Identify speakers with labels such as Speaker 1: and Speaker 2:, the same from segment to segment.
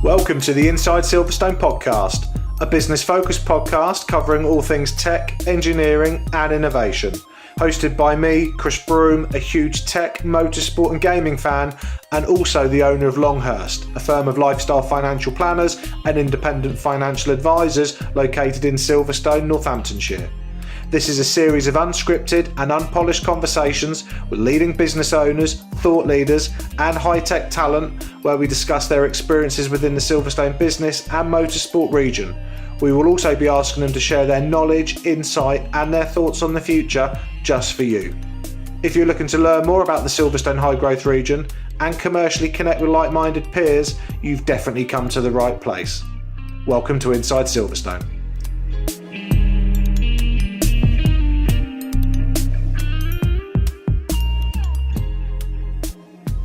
Speaker 1: Welcome to the Inside Silverstone podcast, a business-focused podcast covering all things tech, engineering and innovation. Hosted by me, Chris Broome, a huge tech, motorsport and gaming fan, and also the owner of Longhurst, a firm of lifestyle financial planners and independent financial advisors located in Silverstone, Northamptonshire. This is a series of unscripted and unpolished conversations with leading business owners, thought leaders and high-tech talent where we discuss their experiences within the Silverstone business and motorsport region. We will also be asking them to share their knowledge, insight and their thoughts on the future just for you. If you're looking to learn more about the Silverstone high growth region and commercially connect with like-minded peers, you've definitely come to the right place. Welcome to Inside Silverstone.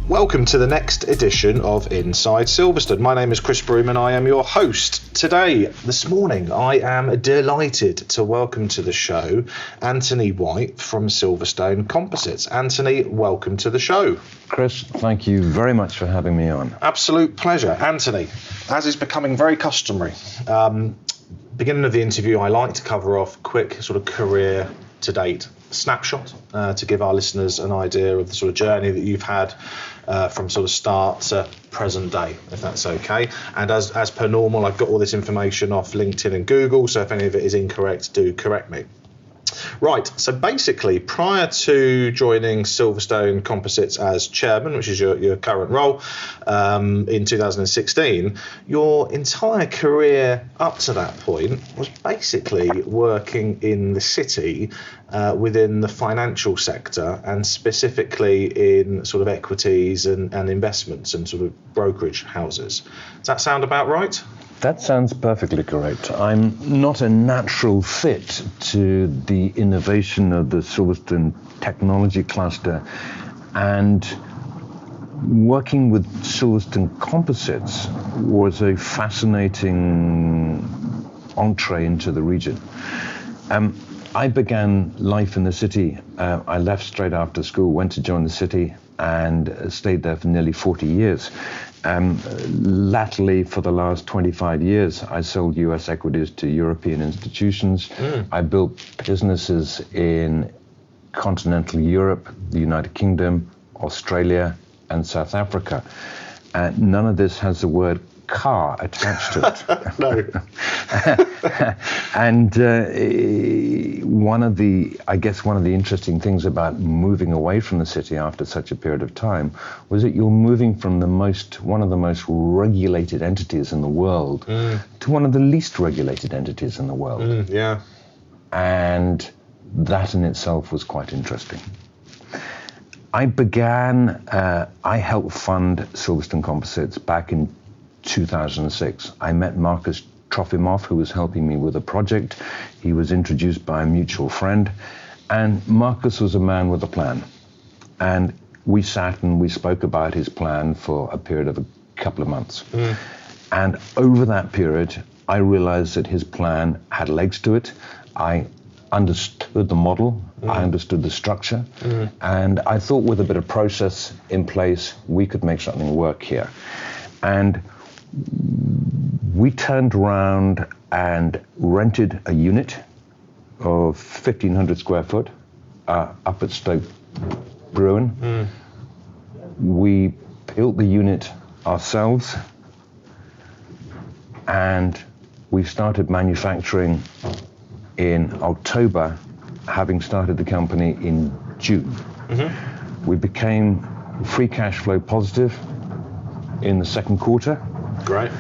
Speaker 1: Welcome to the next edition of Inside Silverstone. My name is Chris Broome and I am your host. This morning, I am delighted to welcome to the show Anthony White from Silverstone Composites. Anthony, welcome to the show.
Speaker 2: Chris, thank you very much for having me on.
Speaker 1: Absolute pleasure. Anthony, as is becoming very customary, beginning of the interview, I like to cover off quick sort of career to date snapshot to give our listeners an idea of the sort of journey that you've had from sort of start to present day, if that's okay. And as per normal, I've got all this information off LinkedIn and Google, so if any of it is incorrect, do correct me. Right, so basically, prior to joining Silverstone Composites as chairman, which is your current role, in 2016, your entire career up to that point was basically working in the city within the financial sector and specifically in sort of equities and investments and sort of brokerage houses. Does that sound about right?
Speaker 2: That sounds perfectly correct. I'm not a natural fit to the innovation of the Silverstone Technology Cluster, and working with Silverstone Composites was a fascinating entree into the region. I began life in the city. I left straight after school, went to join the city and stayed there for nearly 40 years. Latterly, for the last 25 years, I sold US equities to European institutions. I built businesses in continental Europe, the United Kingdom, Australia, and South Africa. And none of this has the word car attached to it.
Speaker 1: No.
Speaker 2: And one of the interesting things about moving away from the city after such a period of time was that you're moving from one of the most regulated entities in the world to one of the least regulated entities in the world.
Speaker 1: Yeah.
Speaker 2: And that in itself was quite interesting. I helped fund Silverstone Composites back in 2006. I met Marcus Trofimov, who was helping me with a project. He was introduced by a mutual friend, and Marcus was a man with a plan. And we sat and we spoke about his plan for a period of a couple of months. And over that period, I realized that his plan had legs to it. I understood the model, I understood the structure, and I thought with a bit of process in place, we could make something work here. And we turned around and rented a unit of 1,500 square foot up at Stoke Bruin. We built the unit ourselves and we started manufacturing in October, having started the company in June. We became free cash flow positive in the second quarter.
Speaker 1: Great.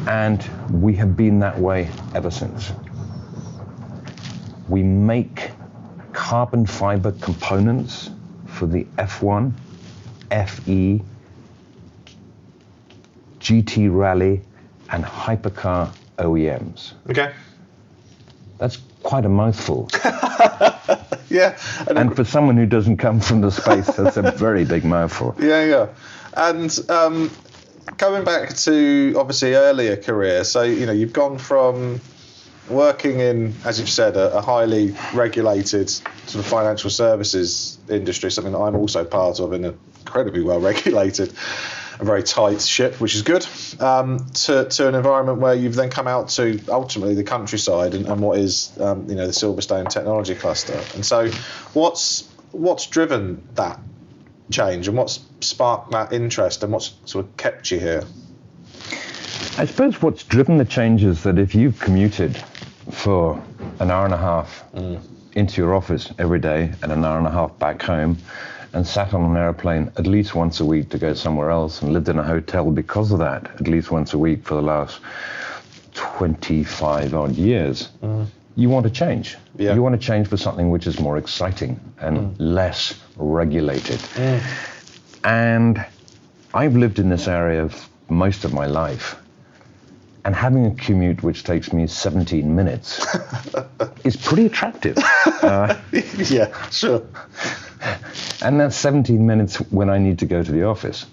Speaker 2: And we have been that way ever since. We make carbon fiber components for the F1, FE, GT Rally, and hypercar OEMs.
Speaker 1: Okay.
Speaker 2: That's quite a mouthful.
Speaker 1: Yeah.
Speaker 2: And for someone who doesn't come from the space, that's a very big mouthful.
Speaker 1: Yeah. And going back to obviously earlier career, so you've gone from working in, as you've said, a highly regulated sort of financial services industry, something that I'm also part of, in a incredibly well regulated, a very tight ship, which is good, to an environment where you've then come out to ultimately the countryside and what is the Silverstone Technology Cluster. And so what's driven that change, and what's sparked that interest, and what's sort of kept you here?
Speaker 2: I suppose what's driven the change is that if you've commuted for an hour and a half into your office every day and an hour and a half back home, and sat on an airplane at least once a week to go somewhere else, and lived in a hotel because of that at least once a week for the last 25 odd years, you want to change. You want to change for something which is more exciting and less regulated. And I've lived in this area most of my life, and having a commute which takes me 17 minutes is pretty attractive.
Speaker 1: Yeah, sure.
Speaker 2: And that's 17 minutes when I need to go to the office,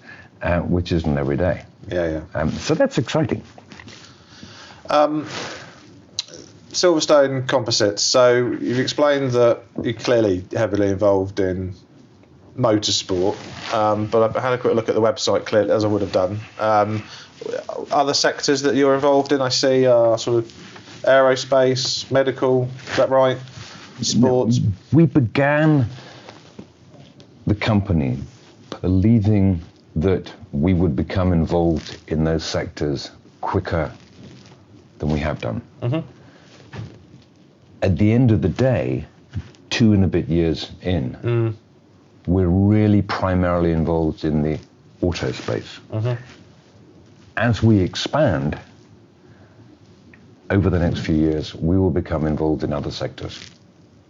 Speaker 2: which isn't every day. So that's exciting.
Speaker 1: Silverstone Composites. So you've explained that you're clearly heavily involved in motorsport, but I had a quick look at the website, clearly, as I would have done. Other sectors that you're involved in, I see, are sort of aerospace, medical, is that right? Sports?
Speaker 2: We began the company believing that we would become involved in those sectors quicker than we have done. At the end of the day, 2 and a bit years in, we're really primarily involved in the auto space. As we expand over the next few years, we will become involved in other sectors.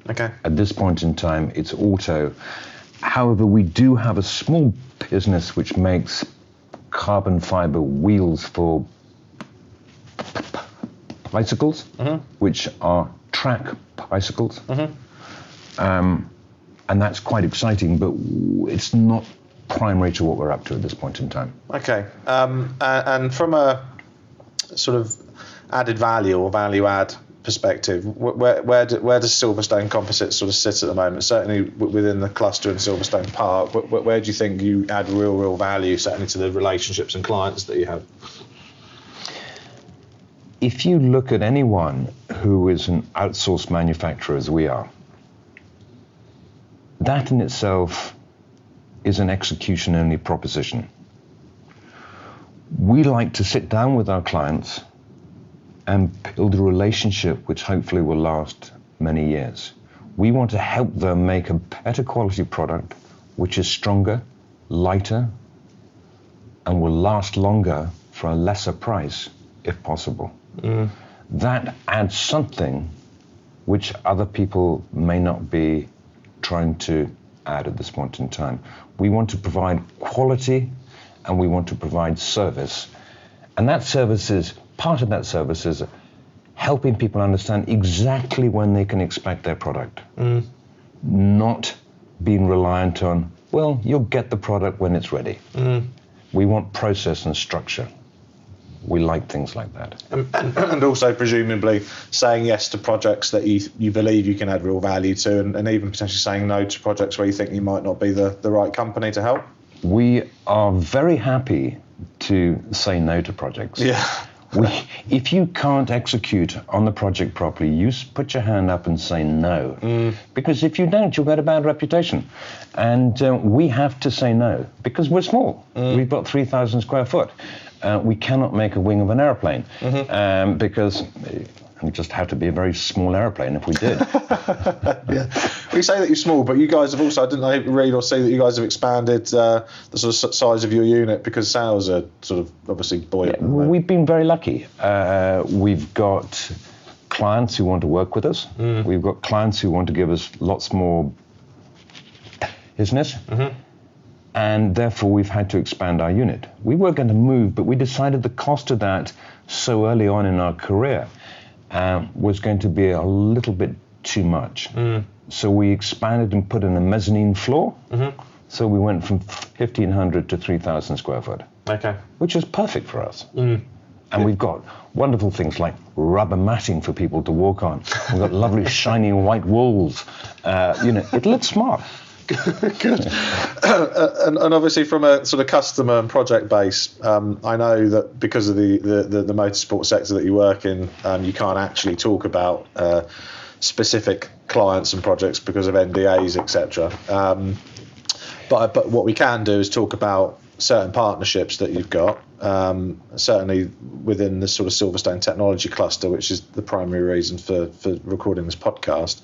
Speaker 1: Okay.
Speaker 2: At this point in time, it's auto. However, we do have a small business which makes carbon fiber wheels for bicycles, which are track bicycles. And that's quite exciting, but it's not primary to what we're up to at this point in time.
Speaker 1: Okay. And from a sort of added value or value add perspective, where does Silverstone Composites sort of sit at the moment? Certainly within the cluster in Silverstone Park, where do you think you add real value, certainly to the relationships and clients that you have?
Speaker 2: If you look at anyone who is an outsourced manufacturer as we are, that in itself is an execution-only proposition. We like to sit down with our clients and build a relationship which hopefully will last many years. We want to help them make a better quality product which is stronger, lighter, and will last longer for a lesser price if possible. That adds something which other people may not be trying to add at this point in time. We want to provide quality and we want to provide service. And that service is, part of that service is helping people understand exactly when they can expect their product. Not being reliant on, well, you'll get the product when it's ready. We want process and structure. We like things like that.
Speaker 1: And also presumably saying yes to projects that you believe you can add real value to, and even potentially saying no to projects where you think you might not be the right company to help.
Speaker 2: We are very happy to say no to projects. If you can't execute on the project properly, you put your hand up and say no. Because if you don't, you'll get a bad reputation. And we have to say no, because we're small. We've got 3,000 square foot. We cannot make a wing of an airplane because we just have to be a very small airplane if we did.
Speaker 1: We say that you're small, but you guys have also, I didn't read or see that you guys have expanded the sort of size of your unit because sales are sort of obviously buoyant.
Speaker 2: We've been very lucky. We've got clients who want to work with us. We've got clients who want to give us lots more business. And therefore we've had to expand our unit. We were going to move, but we decided the cost of that so early on in our career was going to be a little bit too much. So we expanded and put in a mezzanine floor. So we went from 1,500 to 3,000 square foot. Okay. Which is perfect for us. And we've got wonderful things like rubber matting for people to walk on. We've got lovely shiny white walls. It looks smart.
Speaker 1: Good. And obviously from a sort of customer and project base, I know that because of the motorsport sector that you work in, you can't actually talk about specific clients and projects because of NDAs, etc. But what we can do is talk about certain partnerships that you've got, certainly within the sort of Silverstone Technology Cluster, which is the primary reason for recording this podcast.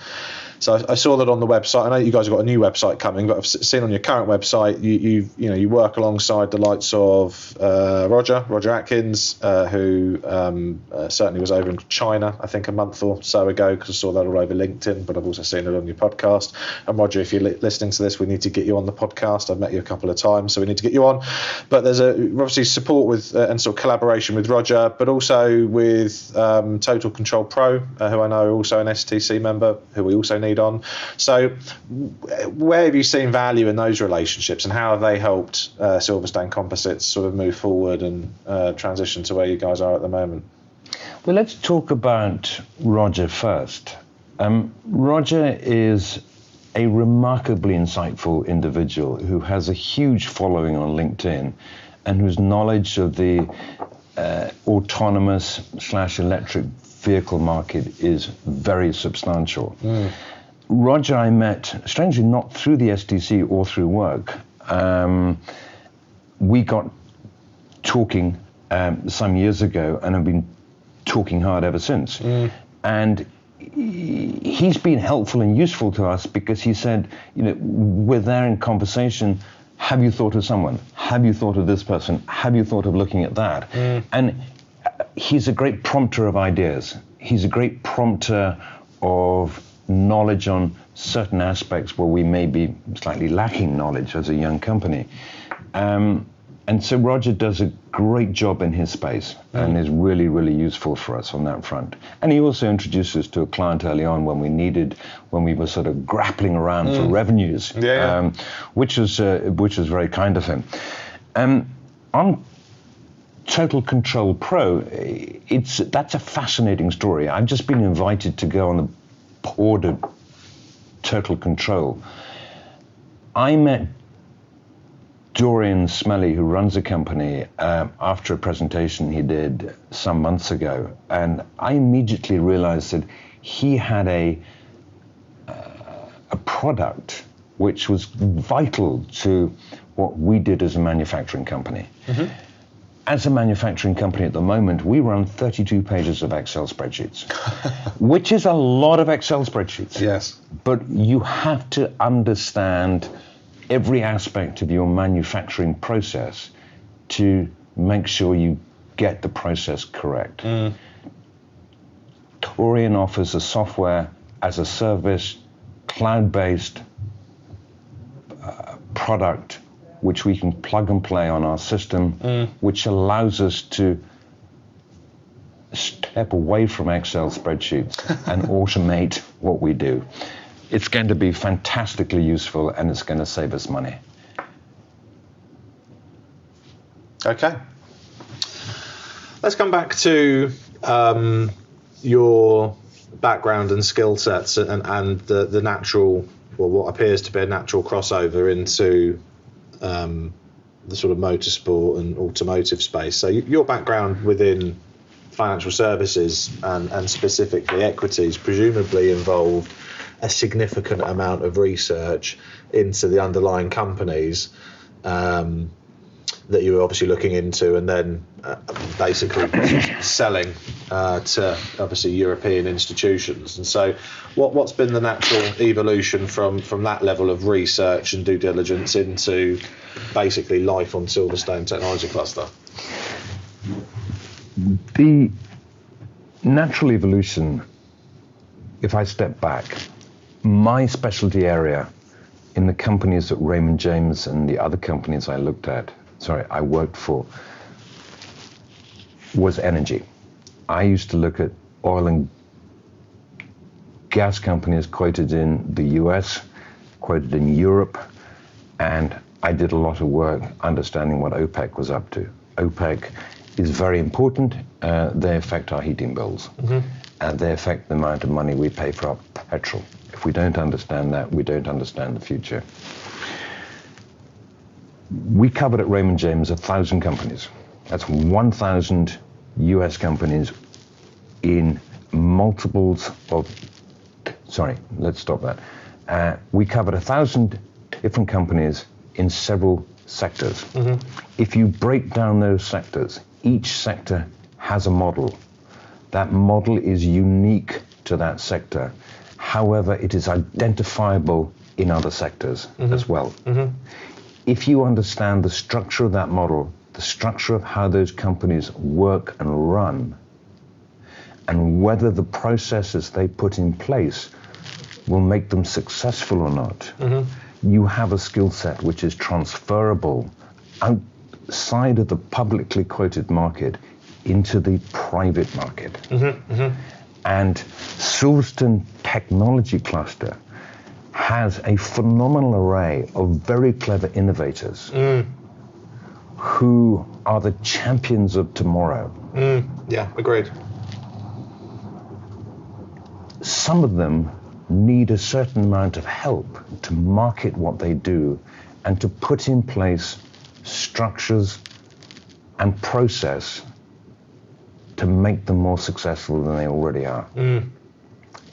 Speaker 1: So I saw that on the website. I know you guys have got a new website coming, but I've seen on your current website you work alongside the likes of Roger Atkins, who certainly was over in China, I think a month or so ago, because I saw that all over LinkedIn. But I've also seen it on your podcast. And Roger, if you're listening to this, we need to get you on the podcast. I've met you a couple of times, so we need to get you on. But there's obviously support with and sort of collaboration with Roger, but also with Total Control Pro, who I know are also an STC member, who we also need on. So where have you seen value in those relationships, and how have they helped Silverstone Composites sort of move forward and transition to where you guys are at the moment?
Speaker 2: Well, let's talk about Roger first. Roger is a remarkably insightful individual who has a huge following on LinkedIn, and whose knowledge of the autonomous/electric vehicle market is very substantial. Roger I met, strangely not through the STC or through work. We got talking some years ago and have been talking hard ever since. And he's been helpful and useful to us because he said, we're there in conversation. Have you thought of someone? Have you thought of this person? Have you thought of looking at that? And he's a great prompter of ideas. He's a great prompter of knowledge on certain aspects where we may be slightly lacking knowledge as a young company. And so Roger does a great job in his space and is really, really useful for us on that front. And he also introduced us to a client early on when we were sort of grappling around for revenues, which was very kind of him. On Total Control Pro, that's a fascinating story. I've just been invited to go on the board of Total Control. I met Dorian Smelly, who runs a company, after a presentation he did some months ago, and I immediately realized that he had a product which was vital to what we did as a manufacturing company. As a manufacturing company at the moment, we run 32 pages of Excel spreadsheets, which is a lot of Excel spreadsheets.
Speaker 1: Yes.
Speaker 2: But you have to understand every aspect of your manufacturing process to make sure you get the process correct. Torian offers a software as a service, cloud-based product which we can plug and play on our system, which allows us to step away from Excel spreadsheets and automate what we do. It's going to be fantastically useful, and it's going to save us money.
Speaker 1: Okay. Let's come back to your background and skill sets and the natural, or what appears to be a natural crossover into the sort of motorsport and automotive space. So your background within financial services and specifically equities presumably involved a significant amount of research into the underlying companies that you were obviously looking into, and then basically selling to obviously European institutions. And so what's been the natural evolution from that level of research and due diligence into basically life on Silverstone Technology Cluster?
Speaker 2: The natural evolution, if I step back, my specialty area in the companies at Raymond James and the other companies I worked for, was energy. I used to look at oil and gas companies quoted in the US, quoted in Europe, and I did a lot of work understanding what OPEC was up to. OPEC is very important. They affect our heating bills, and they affect the amount of money we pay for our petrol. If we don't understand that, we don't understand the future. We covered at Raymond James 1,000 companies. That's 1,000 US companies in multiples of, let's stop that. We covered 1,000 different companies in several sectors. Mm-hmm. If you break down those sectors, each sector has a model. That model is unique to that sector. However, it is identifiable in other sectors as well. Mm-hmm. If you understand the structure of that model, the structure of how those companies work and run, and whether the processes they put in place will make them successful or not, you have a skill set which is transferable outside of the publicly quoted market into the private market. And Silverstone Technology Cluster has a phenomenal array of very clever innovators who are the champions of tomorrow.
Speaker 1: Yeah, agreed.
Speaker 2: Some of them need a certain amount of help to market what they do and to put in place structures and process to make them more successful than they already are. And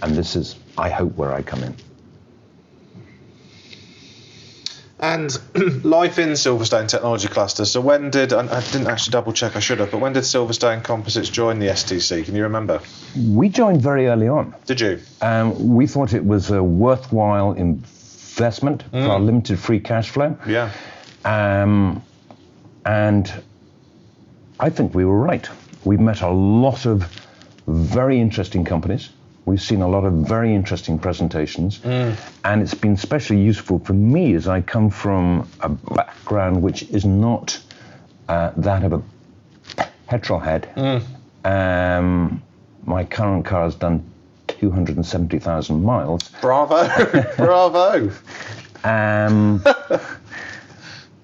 Speaker 2: this is, I hope, where I come in.
Speaker 1: And life in Silverstone Technology Cluster. So when did, I didn't actually double check, I should have, but when did Silverstone Composites join the STC? Can you remember?
Speaker 2: We joined very early on.
Speaker 1: Did you?
Speaker 2: We thought it was a worthwhile investment for our limited free cash flow.
Speaker 1: Yeah.
Speaker 2: And I think we were right. We've met a lot of very interesting companies. We've seen a lot of very interesting presentations, and it's been especially useful for me as I come from a background which is not that of a petrol head. My current car has done 270,000 miles.
Speaker 1: Bravo, bravo.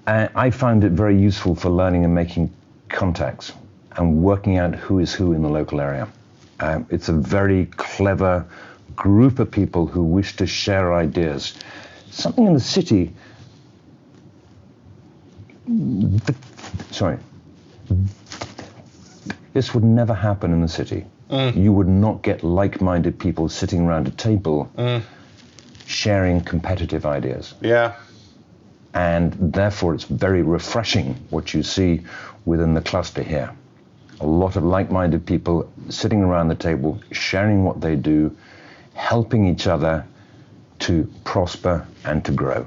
Speaker 2: I found it very useful for learning and making contacts and working out who is who in the local area. It's a very clever group of people who wish to share ideas. Something in the city, this would never happen in the city. You would not get like-minded people sitting around a table sharing competitive ideas.
Speaker 1: Yeah.
Speaker 2: And therefore it's very refreshing what you see within the cluster here. A lot of like-minded people sitting around the table, sharing what they do, helping each other to prosper and to grow.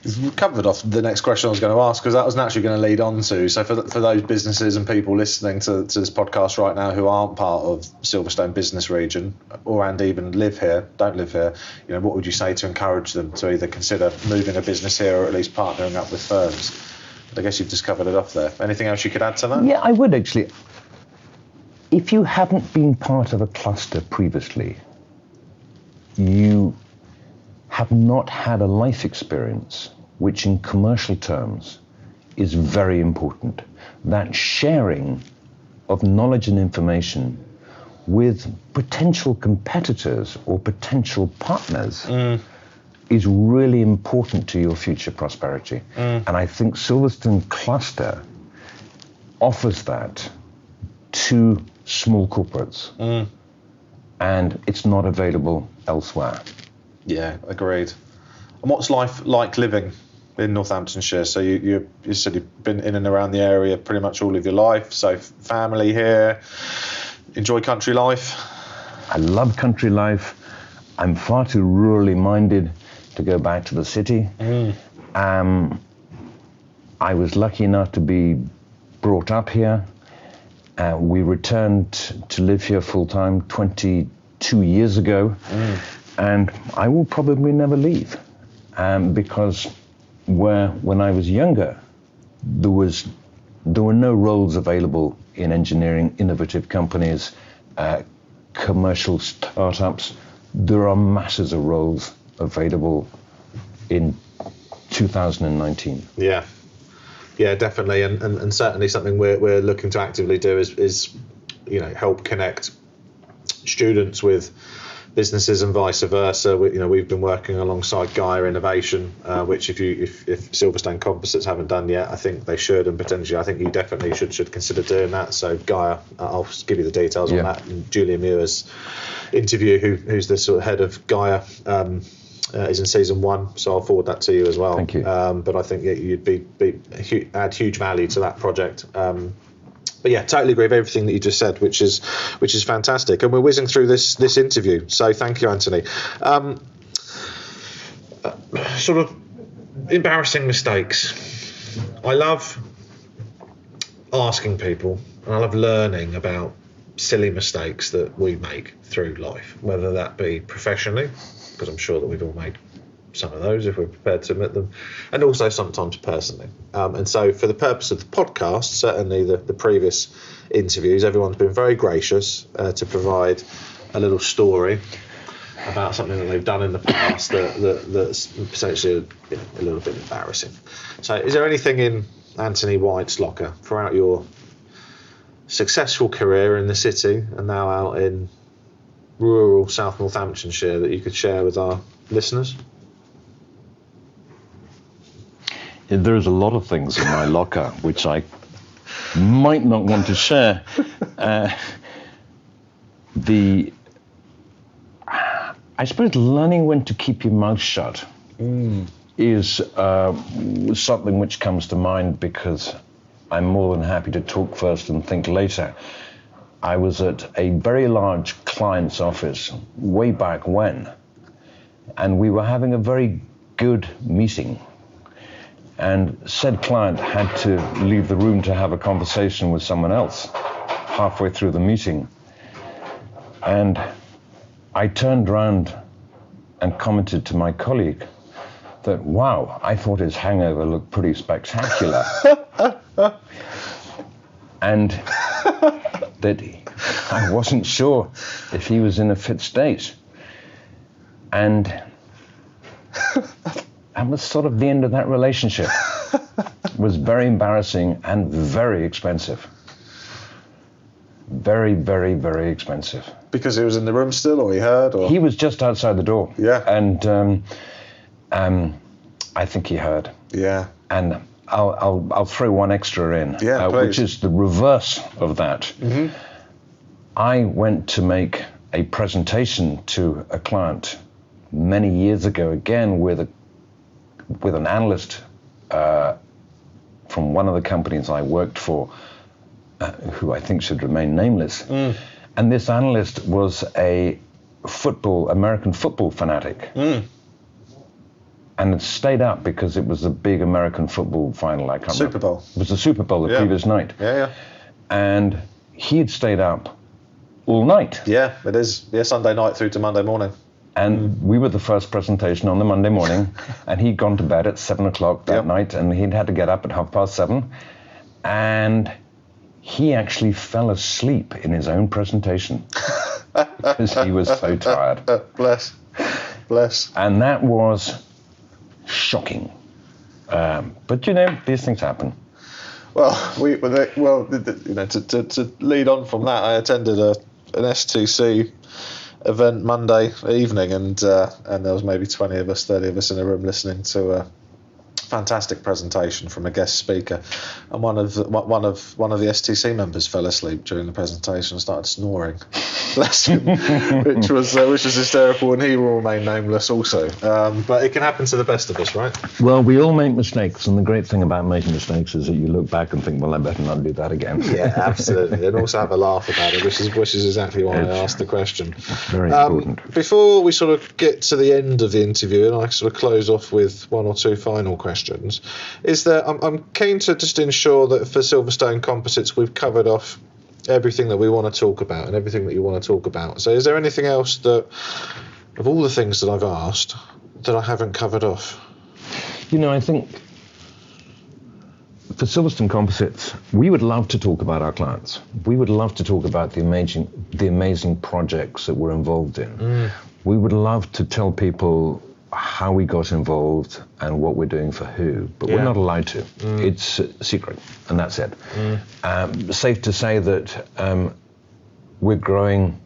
Speaker 1: You've covered off the next question I was going to ask, because that was naturally going to lead on to. So for those businesses and people listening to this podcast right now who aren't part of Silverstone business region, and even don't live here, what would you say to encourage them to either consider moving a business here or at least partnering up with firms? I guess you've just covered it off there. Anything else you could add to that?
Speaker 2: Yeah, I would actually. If you haven't been part of a cluster previously, you have not had a life experience, which in commercial terms is very important. That sharing of knowledge and information with potential competitors or potential partners is really important to your future prosperity. And I think Silverstone Cluster offers that to small corporates. And it's not available elsewhere.
Speaker 1: Yeah, agreed. And what's life like living in Northamptonshire? So you said you've been in and around the area pretty much all of your life. So family here, enjoy country life?
Speaker 2: I love country life. I'm far too rurally minded to go back to the city. I was lucky enough to be brought up here. We returned to live here full time 22 years ago. And I will probably never leave, because when I was younger, there were no roles available in engineering, innovative companies, commercial startups. There are masses of roles available in 2019.
Speaker 1: Yeah, definitely, and certainly something we're looking to actively do is help connect students with businesses and vice versa. We've been working alongside Gaia Innovation, which if Silverstone Composites haven't done yet, I think they should, and potentially I think you definitely should consider doing that. So Gaia, I'll give you the details on that. And Julia Muir's interview, who's the sort of head of Gaia, is in season 1, so I'll forward that to you as well.
Speaker 2: Thank you.
Speaker 1: But I think you'd add huge value to that project. But yeah, totally agree with everything that you just said, which is fantastic. And we're whizzing through this interview, so thank you, Anthony. Sort of embarrassing mistakes. I love asking people, and I love learning about silly mistakes that we make through life, whether that be professionally, because I'm sure that we've all made some of those if we're prepared to admit them, and also sometimes personally. And so for the purpose of the podcast, certainly the previous interviews, everyone's been very gracious to provide a little story about something that they've done in the past that's potentially a little bit embarrassing. So is there anything in Anthony White's locker throughout your successful career in the city and now out in rural South Northamptonshire that you could share with our listeners?
Speaker 2: There's a lot of things in my locker which I might not want to share. I suppose learning when to keep your mouth shut is something which comes to mind, because I'm more than happy to talk first and think later. I was at a very large client's office way back when, and we were having a very good meeting. And said client had to leave the room to have a conversation with someone else halfway through the meeting. And I turned around and commented to my colleague that, wow, I thought his hangover looked pretty spectacular. And that I wasn't sure if he was in a fit state. And that was sort of the end of that relationship. It was very embarrassing and very expensive. Very, very, very expensive.
Speaker 1: Because he was in the room still, or he heard? Or?
Speaker 2: He was just outside the door.
Speaker 1: Yeah.
Speaker 2: And I think he heard.
Speaker 1: Yeah.
Speaker 2: And I'll throw one extra in, which is the reverse of that. Mm-hmm. I went to make a presentation to a client many years ago, again with an analyst from one of the companies I worked for, who I think should remain nameless. And this analyst was a American football fanatic. And it stayed up because it was a big American football final. I can't remember.
Speaker 1: Super Bowl.
Speaker 2: It was the Super Bowl the previous night.
Speaker 1: Yeah.
Speaker 2: And he had stayed up all night.
Speaker 1: Yeah, it is. Yeah, Sunday night through to Monday morning.
Speaker 2: And we were the first presentation on the Monday morning, and he'd gone to bed at 7 o'clock that night, and he'd had to get up at 7:30. And he actually fell asleep in his own presentation because he was so tired.
Speaker 1: Bless.
Speaker 2: And that was shocking. But these things happen.
Speaker 1: Well, to lead on from that, I attended an S2C event Monday evening, and there was maybe 20 of us, 30 of us in a room listening to a fantastic presentation from a guest speaker, and one of the STC members fell asleep during the presentation and started snoring. Bless him, which was hysterical, and he will remain nameless also. But it can happen to the best of us, right?
Speaker 2: Well, we all make mistakes, and the great thing about making mistakes is that you look back and think, well, I better not do that again.
Speaker 1: Yeah, absolutely, and also have a laugh about it, which is exactly why I asked the question.
Speaker 2: Very important.
Speaker 1: Before we sort of get to the end of the interview, and I sort of close off with one or two final questions, is that I'm keen to just ensure that for Silverstone Composites we've covered off everything that we want to talk about and everything that you want to talk about. So is there anything else that, of all the things that I've asked, that I haven't covered off?
Speaker 2: I think for Silverstone Composites, we would love to talk about our clients. We would love to talk about the amazing projects that we're involved in. We would love to tell people how we got involved and what we're doing for who, but we're not allowed to. It's a secret, and that's it. Safe to say that we're growing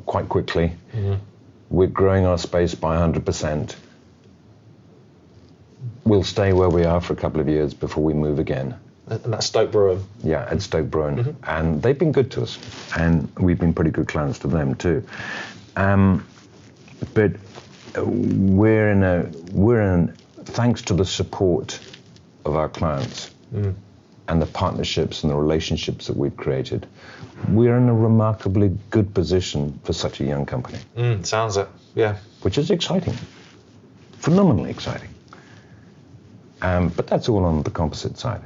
Speaker 2: quite quickly. We're growing our space by 100%. We'll stay where we are for a couple of years before we move again.
Speaker 1: And that's Stoke Broome.
Speaker 2: Yeah, at Stoke Broome. And they've been good to us. And we've been pretty good clients to them too. But we're in, thanks to the support of our clients and the partnerships and the relationships that we've created, we're in a remarkably good position for such a young company.
Speaker 1: Sounds it, yeah.
Speaker 2: Which is exciting, phenomenally exciting. But that's all on the composite side.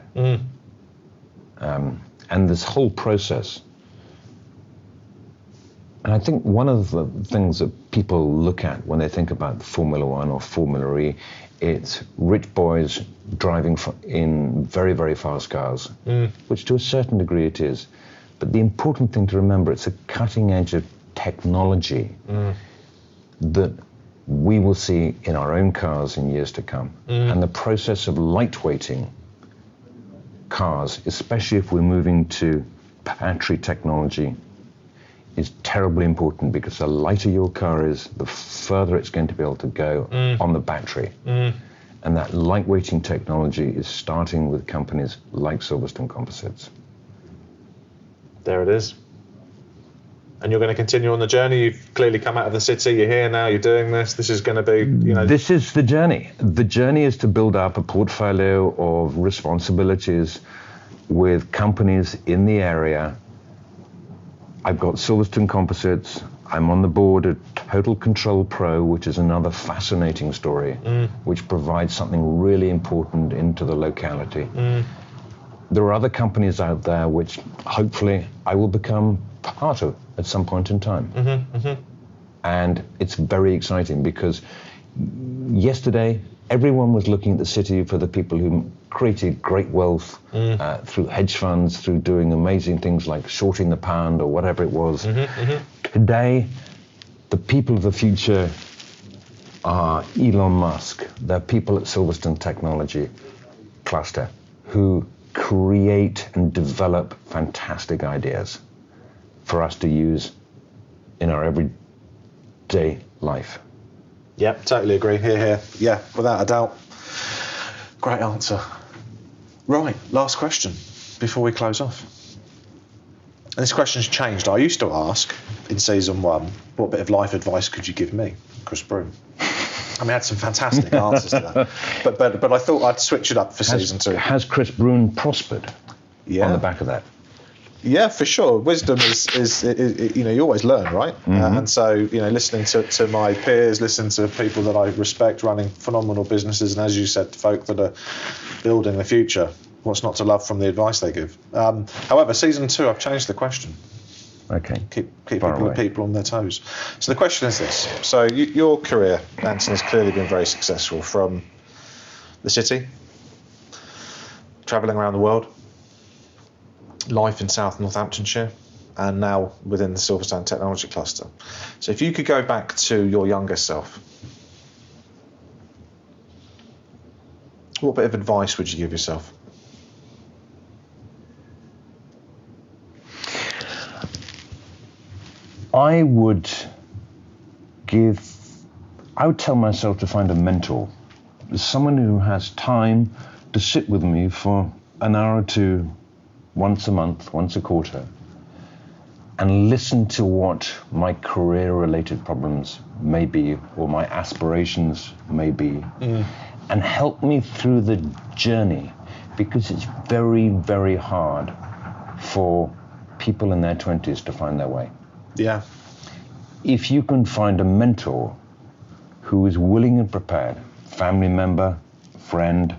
Speaker 2: And this whole process, and I think one of the things that people look at when they think about Formula One or Formula E, it's rich boys driving in very, very fast cars, which to a certain degree it is. But the important thing to remember, it's a cutting edge of technology that we will see in our own cars in years to come. And the process of lightweighting cars, especially if we're moving to battery technology, is terribly important, because the lighter your car is, the further it's going to be able to go on the battery. And that lightweighting technology is starting with companies like Silverstone Composites.
Speaker 1: There it is. And you're going to continue on the journey. You've clearly come out of the city. You're here now. You're doing this. This is going to be,
Speaker 2: This is the journey. The journey is to build up a portfolio of responsibilities with companies in the area. I've got Silverstone Composites. I'm on the board at Total Control Pro, which is another fascinating story, which provides something really important into the locality. There are other companies out there which hopefully I will become part of at some point in time. And it's very exciting, because yesterday everyone was looking at the city for the people who created great wealth through hedge funds, through doing amazing things like shorting the pound or whatever it was. Today, the people of the future are Elon Musk. They're people at Silverstone Technology Cluster who create and develop fantastic ideas for us to use in our everyday life.
Speaker 1: Yep, totally agree. Here. Yeah, without a doubt. Great answer. Right, last question before we close off. And this question's changed. I used to ask in season 1, what bit of life advice could you give me, Chris Broome? And we had some fantastic answers to that. But I thought I'd switch it up for season 2.
Speaker 2: Has Chris Broome prospered on the back of that?
Speaker 1: Yeah, for sure. Wisdom is you always learn, right? And so, listening to my peers, listening to people that I respect running phenomenal businesses, and as you said, folk that are building the future, what's not to love from the advice they give. However, season 2, I've changed the question.
Speaker 2: Okay.
Speaker 1: Keep people on their toes. So the question is this. So your career, Anson, has clearly been very successful, from the city, travelling around the world, life in South Northamptonshire, and now within the Silverstone Technology Cluster. So if you could go back to your younger self, what bit of advice would you give yourself?
Speaker 2: I would tell myself to find a mentor, someone who has time to sit with me for an hour or two, once a month, once a quarter, and listen to what my career-related problems may be, or my aspirations may be, and help me through the journey, because it's very, very hard for people in their 20s to find their way.
Speaker 1: Yeah.
Speaker 2: If you can find a mentor who is willing and prepared, family member, friend,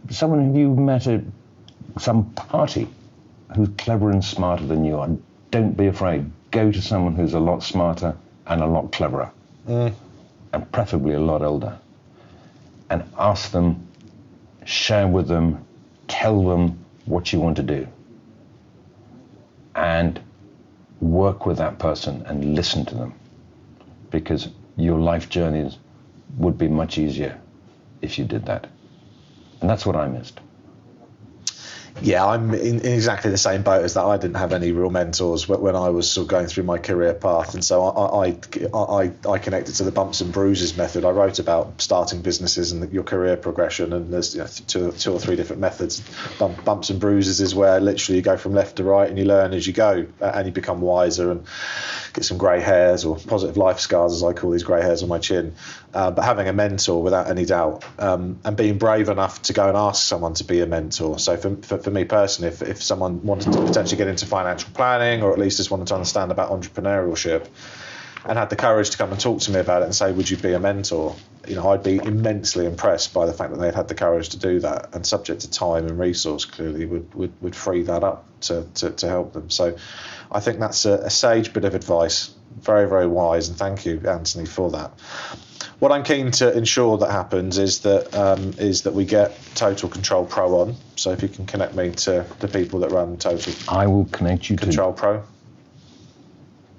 Speaker 2: someone who you met at some party who's clever and smarter than you are, don't be afraid. Go to someone who's a lot smarter and a lot cleverer, and preferably a lot older, and ask them, share with them, tell them what you want to do, and work with that person and listen to them, because your life journeys would be much easier if you did that. And that's what I missed.
Speaker 1: Yeah, I'm in exactly the same boat as that. I didn't have any real mentors when I was sort of going through my career path, and so I connected to the bumps and bruises method. I wrote about starting businesses and your career progression, and there's two or three different methods. Bumps and bruises is where literally you go from left to right and you learn as you go, and you become wiser and get some grey hairs, or positive life scars as I call these grey hairs on my chin. But having a mentor, without any doubt, and being brave enough to go and ask someone to be a mentor. So for me personally, if someone wanted to potentially get into financial planning, or at least just wanted to understand about entrepreneurship, and had the courage to come and talk to me about it and say, would you be a mentor? I'd be immensely impressed by the fact that they'd had the courage to do that, and subject to time and resource, clearly would free that up to help them. So I think that's a sage bit of advice, very, very wise, and thank you, Anthony, for that. What I'm keen to ensure that happens is that we get Total Control Pro on. So if you can connect me to the people that run Total,
Speaker 2: I will connect you
Speaker 1: Control Pro.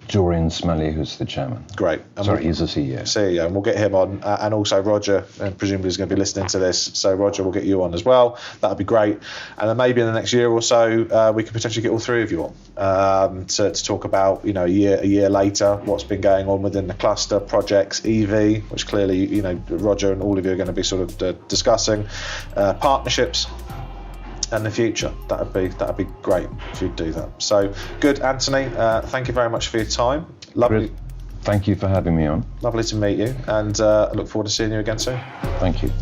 Speaker 2: Dorian Smelly, who's the chairman.
Speaker 1: Great.
Speaker 2: Sorry, he's the CEO.
Speaker 1: CEO, and we'll get him on, and also Roger, and presumably he's going to be listening to this. So Roger, we'll get you on as well. That'd be great. And then maybe in the next year or so, we could potentially get all three of you on to talk about, a year later, what's been going on within the cluster, projects, EV, which clearly, Roger and all of you are going to be sort of discussing, partnerships, and the future. That'd be great if you'd do that. So good, Anthony. Thank you very much for your time. Lovely.
Speaker 2: Thank you for having me on.
Speaker 1: Lovely to meet you, and I look forward to seeing you again soon.
Speaker 2: Thank you.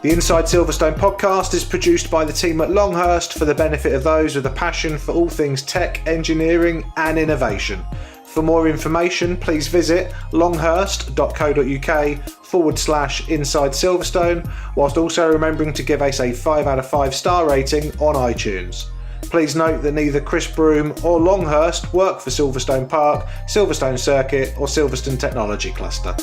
Speaker 1: The Inside Silverstone podcast is produced by the team at Longhurst for the benefit of those with a passion for all things tech, engineering and innovation. For more information, please visit longhurst.co.uk/Inside Silverstone, whilst also remembering to give us a 5 out of 5 star rating on iTunes. Please note that neither Chris Broome or Longhurst work for Silverstone Park, Silverstone Circuit or Silverstone Technology Cluster.